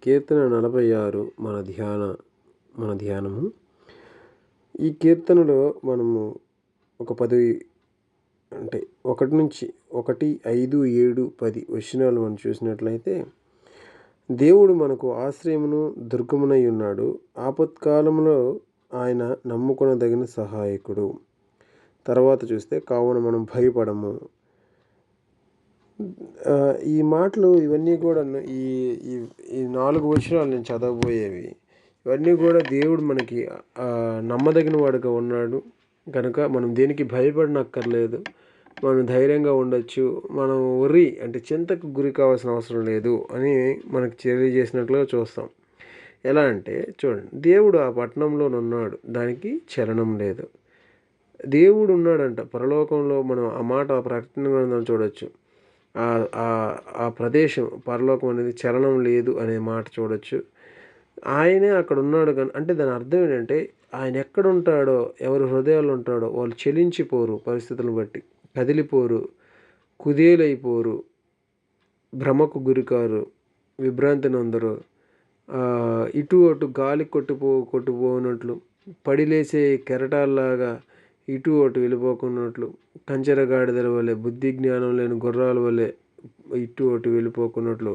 కీర్తన 46 మన ధ్యానము. ఈ కీర్తనలో మనము ఒక 10 అంటే 1 నుంచి 1, 5, 7, 10 వచనాలు మనం చూసినట్లయితే, దేవుడు మనకు ఆశ్రయమును దుర్గమునై ఉన్నాడు. ఆపత్కాలంలో ఆయన నమ్ముకొనదగిన సహాయకుడు. తర్వాత చూస్తే కావున మనం భయపడము. ఈ మాటలు ఇవన్నీ కూడాను ఈ ఈ ఈ 4 వచనాలు నేను చదవబోయేవి. ఇవన్నీ కూడా దేవుడు మనకి నమ్మదగిన వాడుగా ఉన్నాడు కనుక మనం దేనికి భయపడనక్కర్లేదు. మనం ధైర్యంగా ఉండొచ్చు. మనం అంటే చింతకు గురి కావాల్సిన అవసరం లేదు అని మనకు తెలియజేసినట్లుగా చూస్తాం. ఎలా అంటే చూడండి, దేవుడు ఆ పట్టణంలోనున్నాడు, దానికి చలనం లేదు. దేవుడు ఉన్నాడంట పరలోకంలో. మనం ఆ మాట ప్రకటన గ్రంథం చూడొచ్చు. ఆ ప్రదేశం పరలోకం అనేది చలనం లేదు అనే మాట చూడొచ్చు. ఆయనే అక్కడ ఉన్నాడు అంటే దాని అర్థం ఏంటంటే, ఆయన ఎక్కడ ఉంటాడో, ఎవరి హృదయాల్లో ఉంటాడో వాళ్ళు చెలించిపోరు, పరిస్థితులను బట్టి కదిలిపోరు, కుదేలైపోరు, భ్రమకు గురికారు, విభ్రాంతి నొందరు. ఇటు అటు గాలి కొట్టుపోనట్లు, పడిలేసే కెరటాల్లాగా ఇటు అటు వెళ్ళిపోకున్నట్లు, కంచెరగాడిదల వలె, బుద్ధి జ్ఞానం లేని గుర్రాల వలె ఇటు అటు వెళ్ళిపోకున్నట్లు,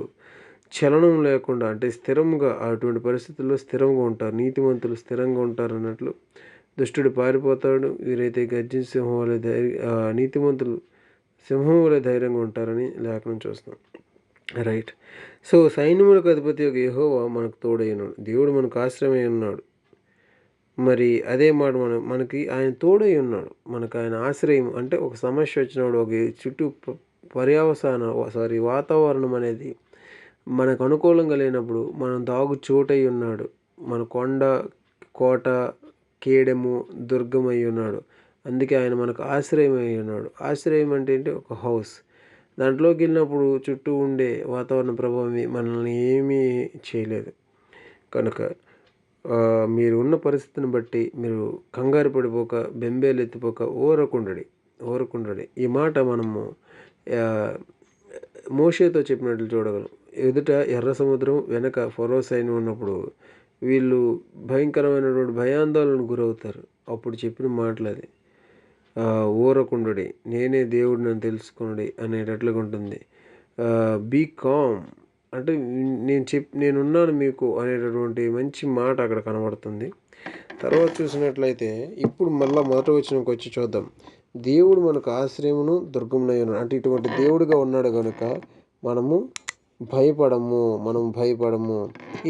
చలనం లేకుండా అంటే స్థిరంగా అటువంటి పరిస్థితుల్లో స్థిరంగా ఉంటారు. నీతిమంతులు స్థిరంగా ఉంటారు అన్నట్లు. దుష్టుడు పారిపోతాడు, వీరైతే గర్జించే సింహం వలె నీతిమంతులు సింహం వలె ధైర్యంగా ఉంటారని లేఖనం చూస్తాం. రైట్. సో సైన్యములకు అధిపతి యొక్క యెహోవా మనకు తోడైనాడు. దేవుడు మనకు ఆశ్రయమై ఉన్నాడు. మరి అదే మాట మనకి ఆయన తోడై ఉన్నాడు. మనకు ఆయన ఆశ్రయం అంటే ఒక సమస్య వచ్చినప్పుడు ఒక చుట్టూ వాతావరణం అనేది మనకు అనుకూలంగా లేనప్పుడు మనం దాగు చోటై ఉన్నాడు. మన కొండ, కోట, కేడెము, దుర్గమై ఉన్నాడు. అందుకే ఆయన మనకు ఆశ్రయమై ఉన్నాడు. ఆశ్రయం అంటే ఏంటి? ఒక హౌస్. దాంట్లోకి వెళ్ళినప్పుడు చుట్టూ ఉండే వాతావరణ ప్రభావం మనల్ని ఏమీ చేయలేదు. కనుక మీరు ఉన్న పరిస్థితిని బట్టి మీరు కంగారు పడిపోక, బెంబేలెత్తిపోక ఊరకుండడి. ఈ మాట మనము మోషేతో చెప్పినట్లు చూడగలం. ఎదుట ఎర్ర సముద్రం, వెనక ఫరో సైన్యం ఉన్నప్పుడు వీళ్ళు భయంకరమైనటువంటి భయాందోళనకు గురవుతారు. అప్పుడు చెప్పిన మాటలు అది. ఊరకుండడి, నేనే దేవుడిని తెలుసుకునడి అనేటట్లుగా ఉంటుంది. బీ కామ్ అంటే నేనున్నాను మీకు అనేటటువంటి మంచి మాట అక్కడ కనబడుతుంది. తర్వాత చూసినట్లయితే ఇప్పుడు మళ్ళీ మొదటి వచనంకి వచ్చి చూద్దాం. దేవుడు మనకు ఆశ్రయమును దుర్గమునై ఉన్నాడు. అంటే ఇటువంటి దేవుడుగా ఉన్నాడు కనుక మనము భయపడము.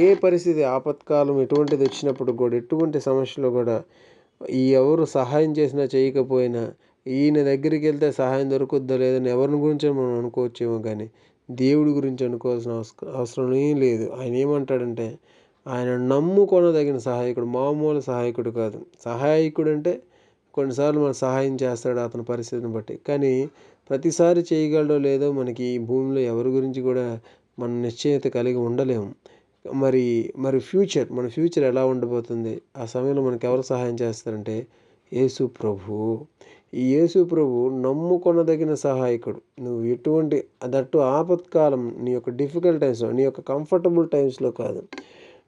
ఏ పరిస్థితి, ఆపత్కాలం ఎటువంటిది వచ్చినప్పుడు కూడా, ఎటువంటి సమస్యలో కూడా ఎవరు సహాయం చేసినా చేయకపోయినా ఈయన దగ్గరికి వెళ్తే సహాయం దొరుకుద్దో లేదని ఎవరిని గురించి మనం అనుకోవచ్చేమో, కానీ దేవుడి గురించి అనుకోవాల్సిన అవసరమే లేదు. ఆయన ఏమంటాడంటే, ఆయన నమ్ముకొనదగిన సహాయకుడు, మామూలు సహాయకుడు కాదు. సహాయకుడు అంటే కొన్నిసార్లు మనకు సహాయం చేస్తాడు అతని పరిస్థితిని బట్టి, కానీ ప్రతిసారి చేయగలడో లేదో మనకి ఈ భూమిలో ఎవరి గురించి కూడా మనం నిశ్చయత కలిగి ఉండలేము. మన ఫ్యూచర్ ఎలా ఉండబోతుంది? ఆ సమయంలో మనకు ఎవరు సహాయం చేస్తారంటే యేసు ప్రభువు. ఈ యేసు ప్రభువు నమ్ముకొనదగిన సహాయకుడు. నువ్వు ఎటువంటి దట్టు ఆపత్కాలం, నీ యొక్క డిఫికల్ట్ టైమ్స్లో, నీ యొక్క కంఫర్టబుల్ టైమ్స్లో కాదు,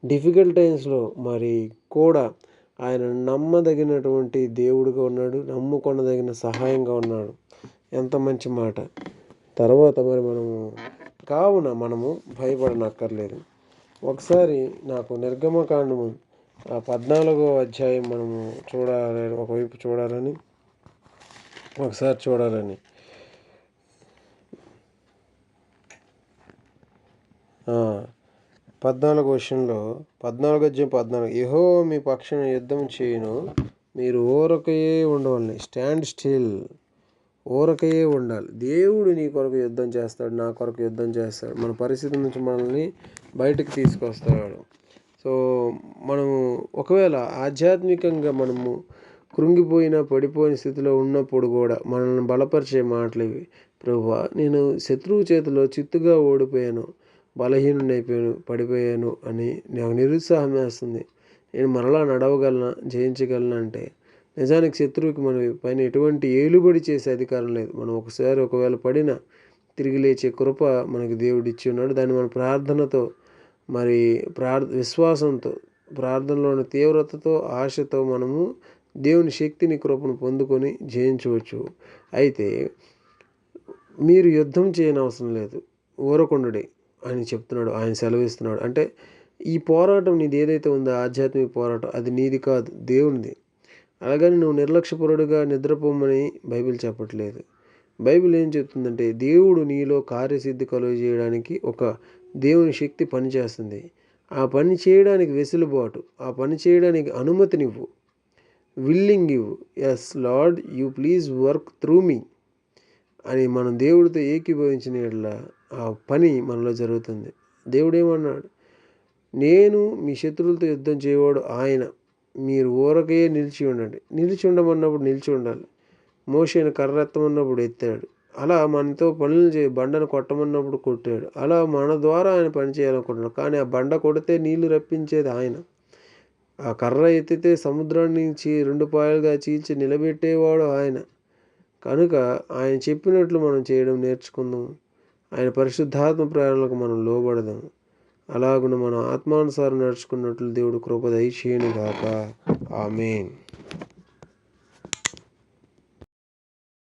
డిఫికల్ట్ టైమ్స్లో మరి కూడా ఆయన నమ్మదగినటువంటి దేవుడిగా ఉన్నాడు, నమ్ముకొనదగిన సహాయంగా ఉన్నాడు. ఎంత మంచి మాట. తర్వాత కావున మనము భయపడనక్కర్లేదు. ఒకసారి నాకు నిర్గమకాండము 14వ అధ్యాయం మనము ఒకవైపు చూడాలని, ఒకసారి చూడాలని. 14వ వచనంలో 14వ అధ్యాయం 14, యెహోవా మీ పక్షాన యుద్ధం చేయును, మీరు ఊరకయే ఉండవలెను. స్టాండ్ స్టిల్, ఊరకయే ఉండాలి. దేవుడు నీ కొరకు యుద్ధం చేస్తాడు, నా కొరకు యుద్ధం చేస్తాడు. మన పరిస్థితి నుంచి మనల్ని బయటకు తీసుకొస్తాడు. సో మనము ఒకవేళ ఆధ్యాత్మికంగా మనము కృంగిపోయిన, పడిపోయిన స్థితిలో ఉన్నప్పుడు కూడా మనల్ని బలపరిచే మాటలు ఇవి. ప్రభువా, నేను శత్రువు చేతిలో చిత్తుగా ఓడిపోయాను, బలహీనుడైపోయాను, పడిపోయాను అని నాకు నిరుత్సాహం వేస్తుంది. నేను మరలా నడవగలనా, జయించగలనా అంటే నిజానికి శత్రువుకి మన పైన ఎటువంటి ఏలుబడి చేసే అధికారం లేదు. మనం ఒకవేళ పడినా తిరిగి లేచే కృప మనకి దేవుడు ఇచ్చి ఉన్నాడు. దాన్ని మన ప్రార్థనతో మరి విశ్వాసంతో, ప్రార్థనలోని తీవ్రతతో, ఆశతో మనము దేవుని శక్తిని, కృపను పొందుకొని జయించవచ్చు. అయితే మీరు యుద్ధం చేయనవసరం లేదు, ఊరకుండుడి అని చెప్తున్నాడు. ఆయన సెలవిస్తున్నాడు. అంటే ఈ పోరాటం నీది ఏదైతే ఉందో, ఆధ్యాత్మిక పోరాటం, అది నీది కాదు, దేవునిది. అలాగని నువ్వు నిర్లక్ష్యపరుడుగా నిద్రపోమని బైబిల్ చెప్పట్లేదు. బైబిల్ ఏం చెప్తుందంటే, దేవుడు నీలో కార్యసిద్ధి కలుగజేయడానికి ఒక దేవుని శక్తి పనిచేస్తుంది. ఆ పని చేయడానికి వెసులుబాటు, ఆ పని చేయడానికి అనుమతినివ్వు, విల్లింగ్ ఇవ్వు. Yes Lord, you please work through me అని మనం దేవుడితో ఏకీభవించిన యెడల ఆ పని మనలో జరుగుతుంది. దేవుడు ఏమన్నాడు? నేను మీ శత్రువులతో యుద్ధం చేయవాడు ఆయన, మీరు ఊరకే నిలిచి ఉండండి. నిలిచి ఉండమన్నప్పుడు నిలిచి ఉండాలి. మోషేను కర్ర ఎత్తమన్నప్పుడు ఎత్తాడు. అలా మనతో పనులు బండను కొట్టమన్నప్పుడు కొట్టాడు. అలా మన ద్వారా ఆయన పని చేయాలనుకుంటున్నాడు. కానీ ఆ బండ కొడితే నీళ్లు రప్పించేది ఆయన. ఆ కర్ర ఎత్తితే సముద్రాన్ని 2 పాయలుగా చీల్చి నిలబెట్టేవాడు ఆయన. కనుక ఆయన చెప్పినట్లు మనం చేయడం నేర్చుకుందాం. ఆయన పరిశుద్ధాత్మ ప్రేరణలకు మనం లోబడదాం. అలాగున మనం ఆత్మానుసారం నడుచుకున్నట్లు దేవుడు కృప దయచేయునుగాక. ఆమేన్.